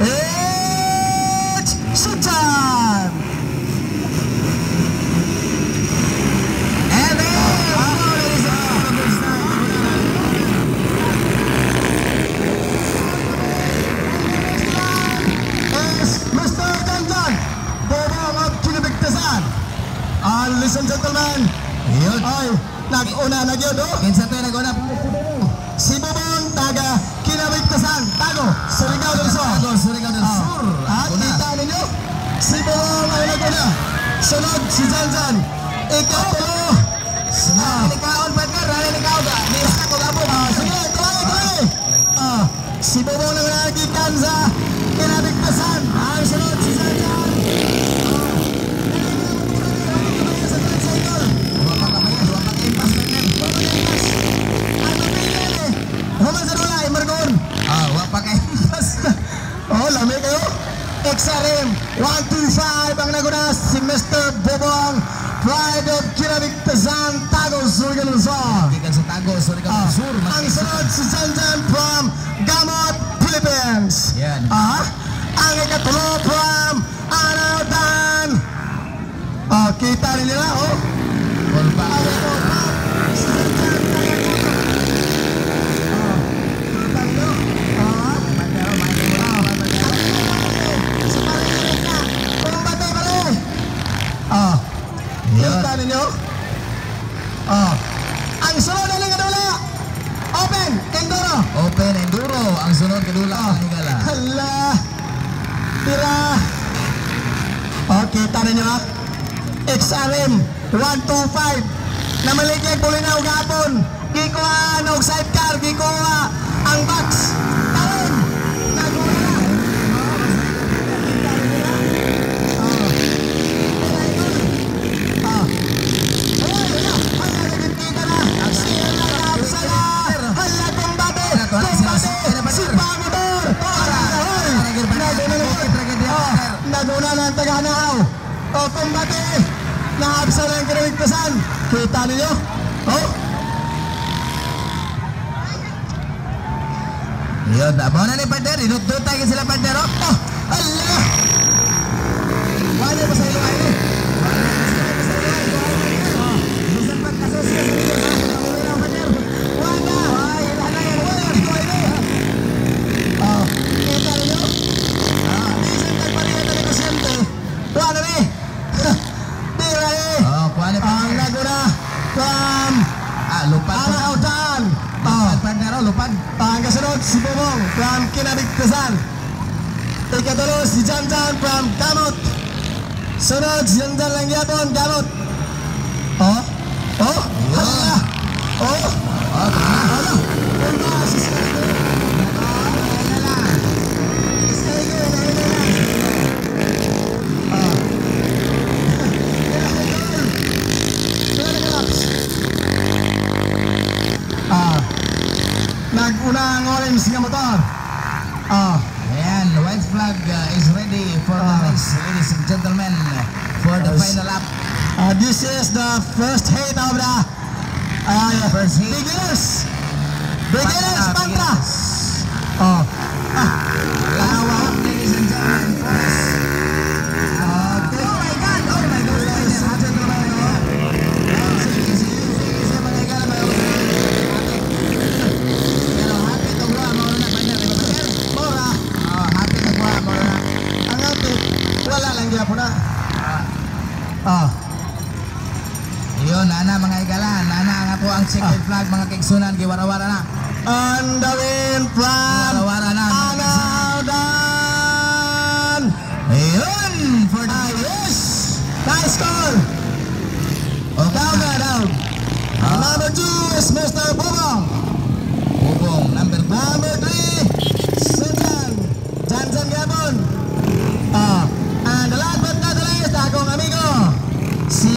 It's showtime! And Mr. Janjan, Bobong of Kinabigtasan. Ladies and gentlemen, ay, nag-una na yun, no? Kinsa tayo nag-una? Si Bobong, taga Kinabigtasan, Tago, Surigao del Sur. Tago, Surigao del Sur. At kita ninyo, si Bobong ay nag-una. Sunod si Janjan, ikatulo. Nalikaon, partner, nalikaon ka. Nisa ko gabon. Sige, tuloy. Si Bobong nang nagikan sa Kinabigtasan. Ang sunod si Janjan. Lami kayo. XRM 125 ang nagunas si Mr. Bobong, Pride of Kinabigtasan, Tago, Surigao del Sur. Gikan sa Tago, Surigao del Sur. Ang sunod si Janjan from Gamot, Philippines. Yan. Ang ikatulo from Anautan. Kita rin nila, Kita ninyo? Ang sunod na lang kadula. Open Enduro. Open Enduro. Ang sunod kadula. Hala. Tira. Kita ninyo ha? XRM 125 na maligyan ko rin na ugapon. Gikuha na sidecar. Gikuha ang box. Taron. Nagula. Naguna na ang taga-anahaw. Kumbate. Naabsa na ang Kinabigtasan. Kita ninyo? Yun, abaw na ni partner. Inut-dutay ka sila partner. Allah! Wala pa sa ilo ay Lupad. Ang kasunod si Bobong from Kinabigtasan. Ikatulo si Janjan from Gamot. Sunod si Janjan lang yapon, Gamot. Hala. Nag-una ang orange nga motor. Ayan, the white flag is ready for the race, ladies and gentlemen, for the final lap. This is the first heat of the First heat. beginners. Beginners, Pantra. Ladies and gentlemen, first. Oh my God, ladies and gentlemen. Wala lang dia po na. Yun, nana mga igalan, nana nga po ang checkered flag, mga kigsunan, giwara-wara na. On the win from Wara-wara na. Anautan. Ayun, for the Yes! Nice score! Down. Number 2 is Mr. Bobong.